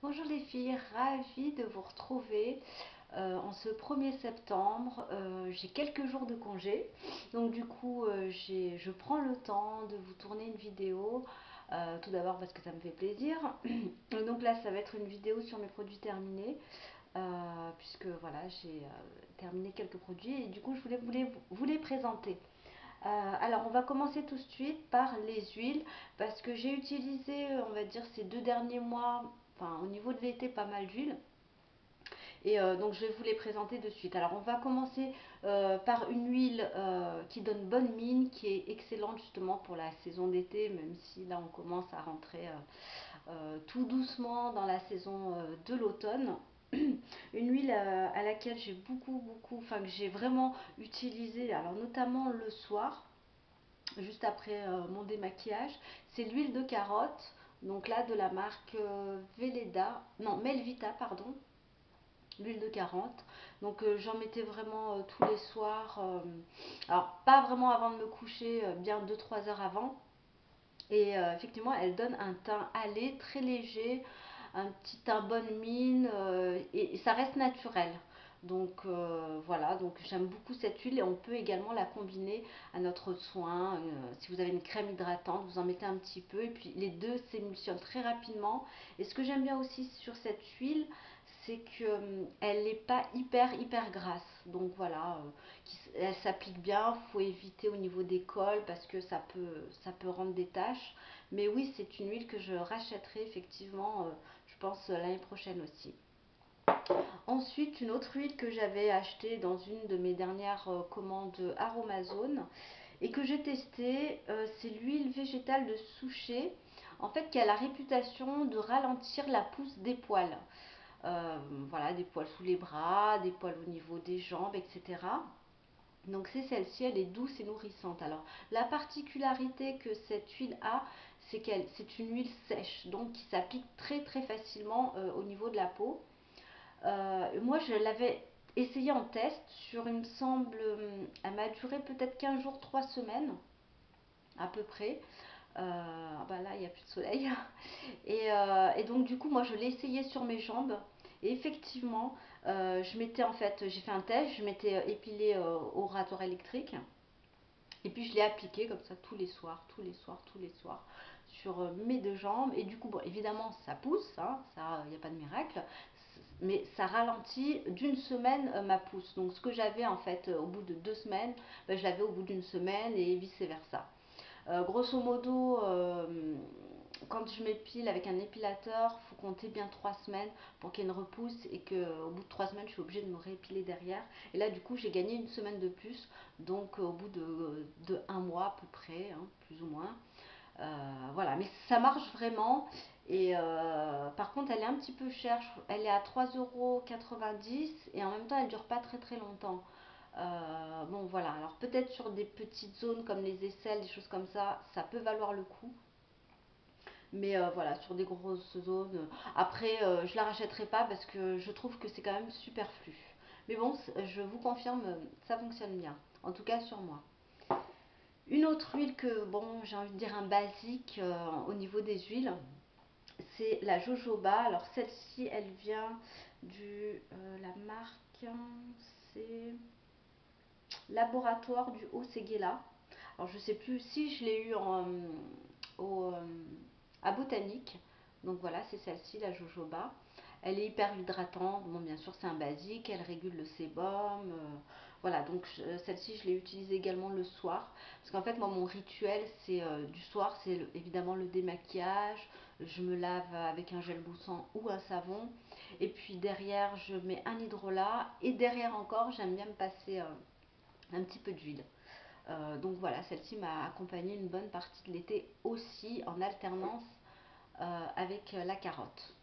Bonjour les filles, ravie de vous retrouver en ce 1er septembre. J'ai quelques jours de congé, donc du coup je prends le temps de vous tourner une vidéo. Tout d'abord parce que ça me fait plaisir. Donc là ça va être une vidéo sur mes produits terminés, puisque voilà j'ai terminé quelques produits et du coup je voulais vous les présenter. Alors on va commencer tout de suite par les huiles parce que j'ai utilisé, on va dire, ces 2 derniers mois, enfin au niveau de l'été, pas mal d'huile. Et donc je vais vous les présenter de suite. Alors on va commencer par une huile qui donne bonne mine, qui est excellente justement pour la saison d'été, même si là on commence à rentrer tout doucement dans la saison de l'automne. Une huile à laquelle j'ai enfin que j'ai vraiment utilisé, alors notamment le soir juste après mon démaquillage, c'est l'huile de carotte. Donc là, de la marque Veleda, non, Melvita, pardon, l'huile de carotte. Donc j'en mettais vraiment tous les soirs. Alors, pas vraiment avant de me coucher, bien 2 3 heures avant. Et effectivement, elle donne un teint allé, très léger, un petit teint bonne mine, et ça reste naturel. Donc voilà, donc j'aime beaucoup cette huile et on peut également la combiner à notre soin. Si vous avez une crème hydratante, vous en mettez un petit peu et puis les deux s'émulsionnent très rapidement. Et ce que j'aime bien aussi sur cette huile, c'est qu'elle n'est pas hyper grasse. Donc voilà, elle s'applique bien, il faut éviter au niveau des cols parce que ça peut rendre des taches. Mais oui, c'est une huile que je rachèterai effectivement, je pense, l'année prochaine aussi. Ensuite, une autre huile que j'avais achetée dans une de mes dernières commandes Aromazone et que j'ai testée, c'est l'huile végétale de Souchet, en fait, qui a la réputation de ralentir la pousse des poils. Euh, voilà, des poils sous les bras, des poils au niveau des jambes, etc. Donc c'est celle-ci, elle est douce et nourrissante. Alors la particularité que cette huile a, c'est une huile sèche, donc qui s'applique très facilement au niveau de la peau. Moi je l'avais essayé en test sur, il me semble, elle m'a duré peut-être 15 jours, 3 semaines à peu près. Bah là il n'y a plus de soleil. Et donc du coup moi je l'ai essayé sur mes jambes. Et effectivement, je m'étais en fait, j'ai fait un test, je m'étais épilée au rasoir électrique. Et puis je l'ai appliqué comme ça tous les soirs, tous les soirs sur mes deux jambes. Et du coup, bon, évidemment, ça pousse, hein, ça, il n'y a pas de miracle, mais ça ralentit d'une semaine ma pousse. Donc ce que j'avais en fait au bout de 2 semaines, ben, je l'avais au bout d'une semaine et vice versa. Grosso modo, quand je m'épile avec un épilateur, il faut compter bien 3 semaines pour qu'il y ait une repousse et qu'au bout de 3 semaines, je suis obligée de me réépiler derrière. Et là, du coup, j'ai gagné une semaine de plus, donc au bout de un mois à peu près, hein, plus ou moins. Voilà, mais ça marche vraiment. Et par contre, elle est un petit peu chère. Elle est à 3,90 € et en même temps, elle dure pas très longtemps. Bon, voilà. Alors, peut-être sur des petites zones comme les aisselles, des choses comme ça peut valoir le coup. Mais voilà, sur des grosses zones. Après, je la rachèterai pas parce que je trouve que c'est quand même superflu. Mais bon, je vous confirme, ça fonctionne bien. En tout cas, sur moi. Une autre huile que, bon, j'ai envie de dire un basique au niveau des huiles, c'est la jojoba. Alors celle-ci, elle vient la marque, c'est Laboratoire du Haut-Séguéla. Alors je sais plus si je l'ai eu au, euh, à Botanique. Donc voilà, c'est celle-ci, la jojoba. Elle est hyper hydratante. Bon, bien sûr, c'est un basique. Elle régule le sébum. Voilà, donc celle-ci, je l'ai utilisée également le soir. Parce qu'en fait, moi, mon rituel, c'est du soir, c'est évidemment le démaquillage. Je me lave avec un gel moussant ou un savon. Et puis derrière, je mets un hydrolat. Et derrière encore, j'aime bien me passer un petit peu d'huile. Donc voilà, celle-ci m'a accompagnée une bonne partie de l'été aussi en alternance avec la carotte.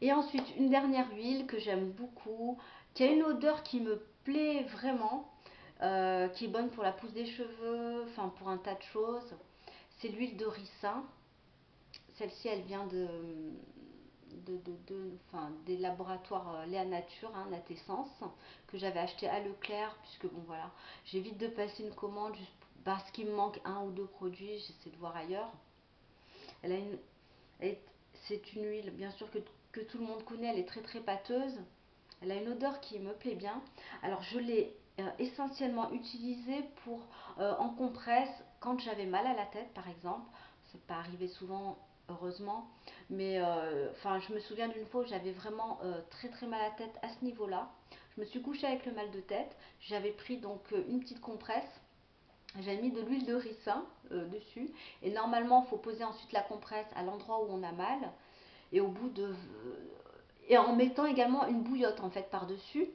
Et ensuite, une dernière huile que j'aime beaucoup, qui a une odeur qui me plaît vraiment, qui est bonne pour la pousse des cheveux, enfin pour un tas de choses. C'est l'huile de ricin. Celle-ci, elle vient enfin, des laboratoires Léa Nature, hein, Natessence, que j'avais acheté à Leclerc, puisque bon voilà, j'évite de passer une commande juste parce qu'il me manque un ou deux produits, j'essaie de voir ailleurs. Elle a une, elle C'est une huile, bien sûr, que tout le monde connaît, elle est très très pâteuse. Elle a une odeur qui me plaît bien. Alors je l'ai essentiellement utilisée pour en compresse quand j'avais mal à la tête par exemple. C'est pas arrivé souvent heureusement, mais enfin je me souviens d'une fois où j'avais vraiment très très mal à la tête à ce niveau-là. Je me suis couchée avec le mal de tête. J'avais pris donc une petite compresse. J'ai mis de l'huile de ricin dessus et normalement il faut poser ensuite la compresse à l'endroit où on a mal et au bout de et en mettant également une bouillotte en fait par-dessus.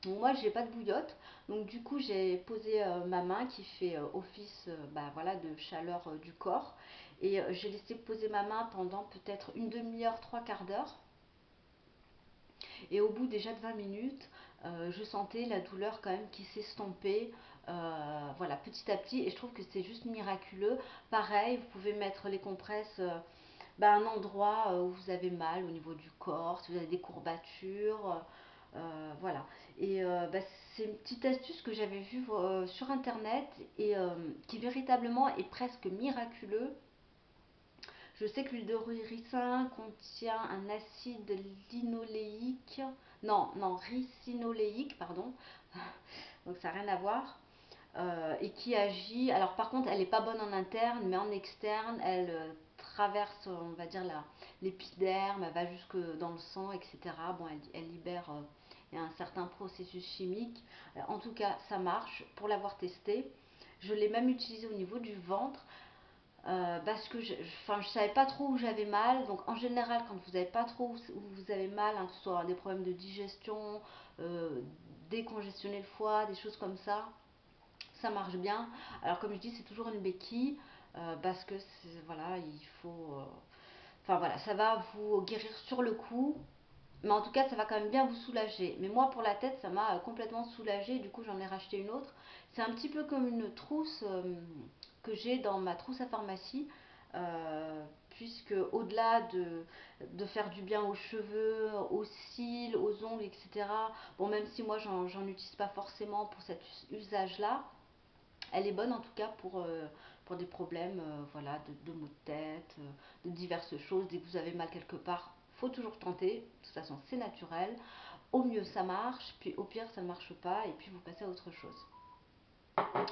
Donc moi j'ai pas de bouillotte, donc du coup j'ai posé ma main qui fait office bah, voilà, de chaleur du corps et j'ai laissé poser ma main pendant peut-être une demi-heure, trois quarts d'heure et au bout déjà de 20 minutes je sentais la douleur quand même qui s'estompait voilà, petit à petit et je trouve que c'est juste miraculeux. Pareil, vous pouvez mettre les compresses bah, à un endroit où vous avez mal au niveau du corps, si vous avez des courbatures. Voilà. Et bah, c'est une petite astuce que j'avais vue sur internet et qui véritablement est presque miraculeux. Je sais que l'huile de ricin contient un acide linoléique, non, ricinoléique, pardon, donc ça n'a rien à voir, et qui agit, alors par contre elle n'est pas bonne en interne, mais en externe, elle traverse, on va dire, l'épiderme, elle va jusque dans le sang, etc. Bon, elle libère, il y a un certain processus chimique. En tout cas, ça marche pour l'avoir testé. Je l'ai même utilisé au niveau du ventre. Parce que enfin, je savais pas trop où j'avais mal. Donc en général, quand vous n'avez pas trop où vous avez mal, hein, que ce soit des problèmes de digestion, euh, décongestionner le foie, des choses comme ça marche bien. Alors comme je dis, c'est toujours une béquille parce que voilà, il faut. Enfin voilà, ça va vous guérir sur le coup. Mais en tout cas, ça va quand même bien vous soulager. Mais moi, pour la tête, ça m'a complètement soulagée. Du coup, j'en ai racheté une autre. C'est un petit peu comme une trousse que j'ai dans ma trousse à pharmacie. Puisque au-delà de faire du bien aux cheveux, aux cils, aux ongles, etc. Bon, même si moi, j'en utilise pas forcément pour cet usage-là, elle est bonne en tout cas pour des problèmes voilà, de maux de tête, de diverses choses. Dès que vous avez mal quelque part, faut toujours tenter. De toute façon, c'est naturel. Au mieux, ça marche, puis au pire, ça ne marche pas, et puis vous passez à autre chose.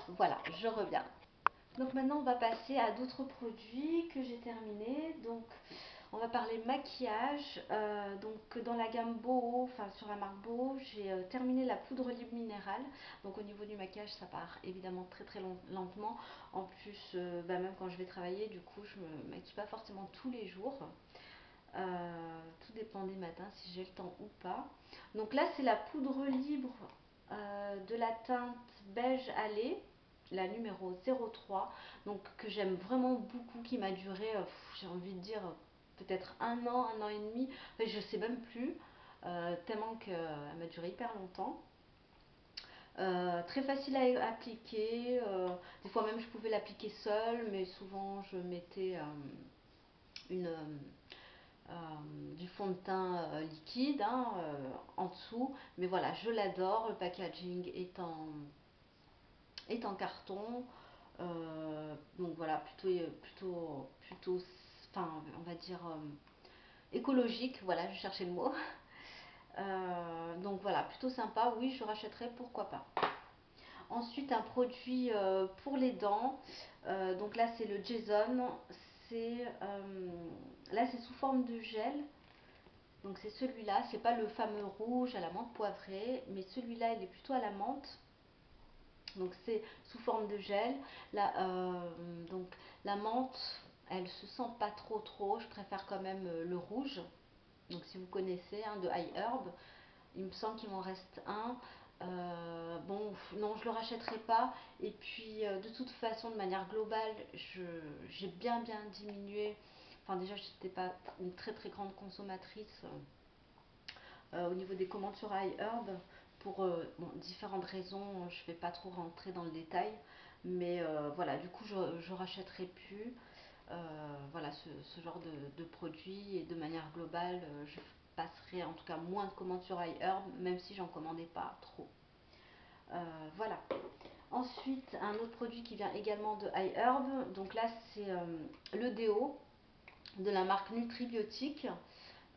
Voilà, je reviens. Donc maintenant, on va passer à d'autres produits que j'ai terminés. Donc, on va parler maquillage. Donc, dans la gamme Boho, enfin sur la marque Boho, j'ai terminé la poudre libre minérale. Donc, au niveau du maquillage, ça part évidemment très très lentement. En plus, bah, même quand je vais travailler, du coup, je me maquille pas forcément tous les jours. Tout dépend des matins si j'ai le temps ou pas. Donc là, c'est la poudre libre de la teinte beige allée, la numéro 03, donc que j'aime vraiment beaucoup, qui m'a duré, j'ai envie de dire, peut-être un an et demi, enfin, je sais même plus, tellement qu'elle m'a duré hyper longtemps. Très facile à appliquer, des fois même je pouvais l'appliquer seule, mais souvent je mettais une, du fond de teint liquide hein, en dessous. Mais voilà, je l'adore. Le packaging est en carton. Donc voilà, plutôt, enfin, on va dire écologique. Voilà, je cherchais le mot. Donc voilà, plutôt sympa. Oui, je rachèterai, pourquoi pas. Ensuite, un produit pour les dents. Donc là, c'est le Jason. Là, c'est sous forme de gel. Donc c'est celui-là, c'est pas le fameux rouge à la menthe poivrée, mais celui-là il est plutôt à la menthe. Donc c'est sous forme de gel. Donc la menthe, elle se sent pas trop. Je préfère quand même le rouge. Donc si vous connaissez de High Herb, il me semble qu'il m'en reste un. Bon, non, je le rachèterai pas. Et puis, de toute façon, de manière globale, j'ai bien diminué. Enfin, déjà, je n'étais pas une très grande consommatrice au niveau des commandes sur iHerb pour bon, différentes raisons. Je ne vais pas trop rentrer dans le détail. Mais voilà, du coup, je ne rachèterai plus voilà, ce genre de produits. Et de manière globale, je passerai en tout cas moins de commandes sur iHerb, même si j'en commandais pas trop. Voilà. Ensuite, un autre produit qui vient également de iHerb. Donc là, c'est le déo. de la marque Nutribiotique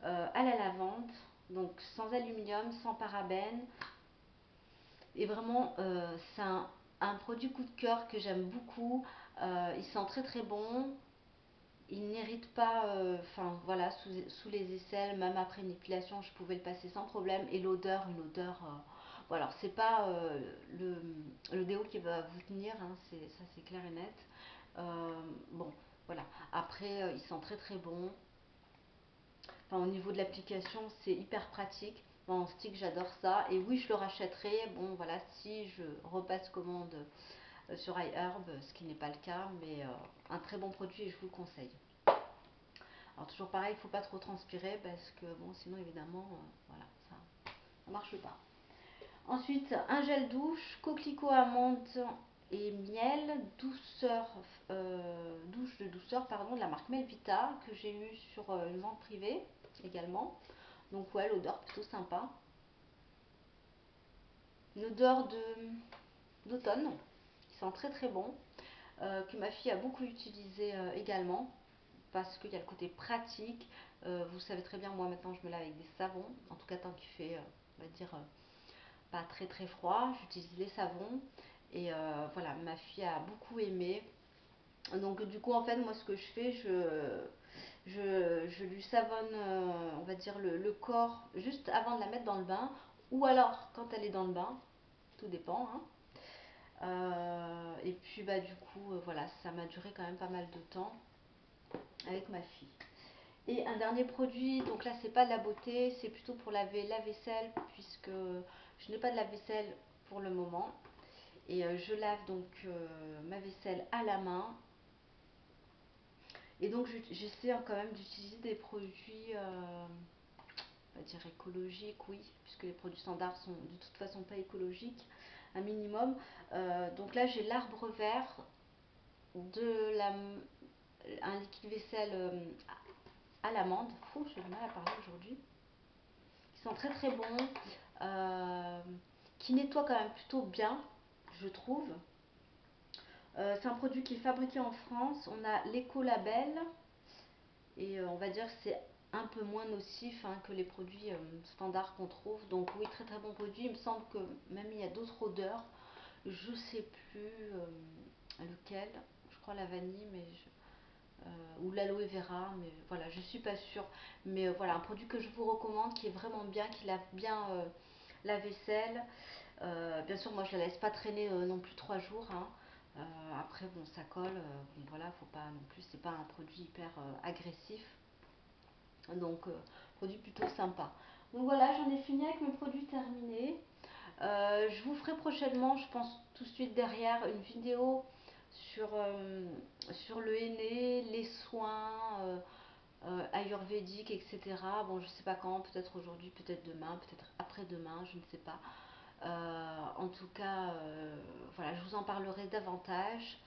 à la lavande, donc sans aluminium, sans parabènes. Et vraiment, c'est un produit coup de cœur que j'aime beaucoup. Il sent très très bon. Il n'irrite pas, enfin voilà, sous les aisselles, même après une épilation, je pouvais le passer sans problème. Et l'odeur, une odeur. Bon, alors c'est pas le déo qui va vous tenir, hein, ça c'est clair et net. Bon, voilà. Après, il sent très très bon. Enfin, au niveau de l'application, c'est hyper pratique. Bon, en stick, j'adore ça. Et oui, je le rachèterai. Bon, voilà, si je repasse commande sur iHerb, ce qui n'est pas le cas, mais un très bon produit et je vous le conseille. Alors, toujours pareil, il ne faut pas trop transpirer parce que, bon, sinon, évidemment, voilà, ça ne marche pas. Ensuite, un gel douche, coquelicot, amande et miel, douche de douceur, pardon, de la marque Melvita, que j'ai eu sur une vente privée également. Donc ouais, l'odeur plutôt sympa. Une odeur d'automne, qui sent très très bon, que ma fille a beaucoup utilisé également, parce qu'il y a le côté pratique. Vous savez très bien, moi maintenant je me lave avec des savons, en tout cas tant qu'il fait, on va dire, pas très très froid, j'utilise les savons. Et voilà, ma fille a beaucoup aimé. Donc du coup en fait moi ce que je fais, je lui savonne, on va dire, le corps juste avant de la mettre dans le bain, ou alors quand elle est dans le bain, tout dépend, hein. Et puis bah du coup voilà, ça m'a duré quand même pas mal de temps avec ma fille. Et un dernier produit, donc là c'est pas de la beauté, c'est plutôt pour laver la vaisselle, puisque je n'ai pas de lave-vaisselle pour le moment. Et je lave donc ma vaisselle à la main. Et donc j'essaie quand même d'utiliser des produits, on va dire écologiques, oui, puisque les produits standards sont de toute façon pas écologiques, un minimum. Donc là j'ai l'arbre vert, un liquide vaisselle à l'amande. Fou, j'ai du mal à parler aujourd'hui. Qui sent très très bon, qui nettoie quand même plutôt bien, je trouve. C'est un produit qui est fabriqué en France. On a l'écolabel et on va dire que c'est un peu moins nocif, hein, que les produits standards qu'on trouve. Donc oui, très très bon produit. Il me semble que même il y a d'autres odeurs. Je sais plus lequel. Je crois la vanille, mais ou l'aloe vera, mais voilà, je suis pas sûre. Mais voilà, un produit que je vous recommande, qui est vraiment bien, qui lave bien la vaisselle. Bien sûr, moi je la laisse pas traîner non plus 3 jours, hein. Après, bon, ça colle. Bon, voilà, faut pas non plus. C'est pas un produit hyper agressif. Donc, produit plutôt sympa. Donc voilà, j'en ai fini avec mes produits terminés. Je vous ferai prochainement, je pense tout de suite derrière, une vidéo sur le henné, les soins ayurvédiques, etc. Bon, je sais pas quand, peut-être aujourd'hui, peut-être demain, peut-être après-demain, je ne sais pas. En tout cas, voilà, je vous en parlerai davantage.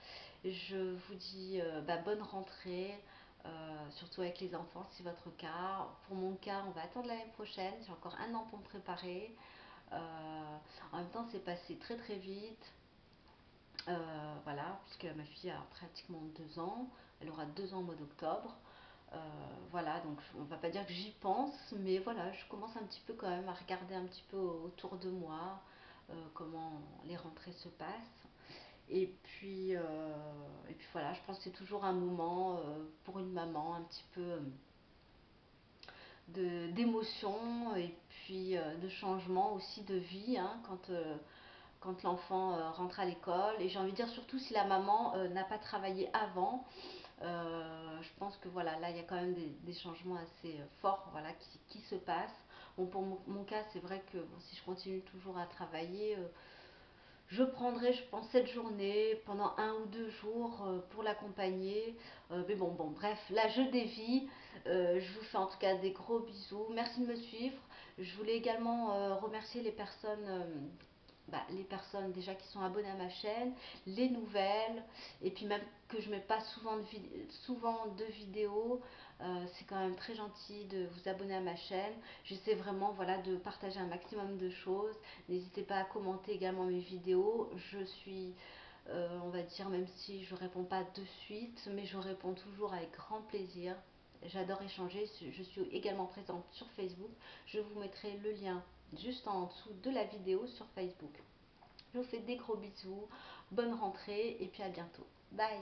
Je vous dis bah, bonne rentrée, surtout avec les enfants, si c'est votre cas. Pour mon cas, on va attendre l'année prochaine. J'ai encore un an pour me préparer. En même temps, c'est passé très très vite. Voilà, puisque ma fille a pratiquement 2 ans. Elle aura 2 ans au mois d'octobre. Voilà, donc on va pas dire que j'y pense, mais voilà, je commence un petit peu quand même à regarder un petit peu autour de moi, comment les rentrées se passent. Et puis voilà, je pense que c'est toujours un moment pour une maman un petit peu d'émotion et puis de changement aussi de vie, hein, quand l'enfant rentre à l'école. Et j'ai envie de dire surtout si la maman n'a pas travaillé avant. Je pense que voilà, là il y a quand même des changements assez forts, voilà, qui se passent. Bon, pour mon cas, c'est vrai que bon, si je continue toujours à travailler, je prendrai, je pense, cette journée pendant 1 ou 2 jours pour l'accompagner. Mais bon, bref, là je dévie. Je vous fais en tout cas des gros bisous. Merci de me suivre. Je voulais également remercier les personnes déjà qui sont abonnées à ma chaîne, les nouvelles, et puis même que je mets pas souvent de vidéos. C'est quand même très gentil de vous abonner à ma chaîne. J'essaie vraiment, voilà, de partager un maximum de choses. N'hésitez pas à commenter également mes vidéos. Je suis, on va dire, même si je réponds pas de suite, mais je réponds toujours avec grand plaisir. j'adore échanger. Je suis également présente sur Facebook. Je vous mettrai le lien juste en dessous de la vidéo sur Facebook. Je vous fais des gros bisous, bonne rentrée et puis à bientôt. Bye!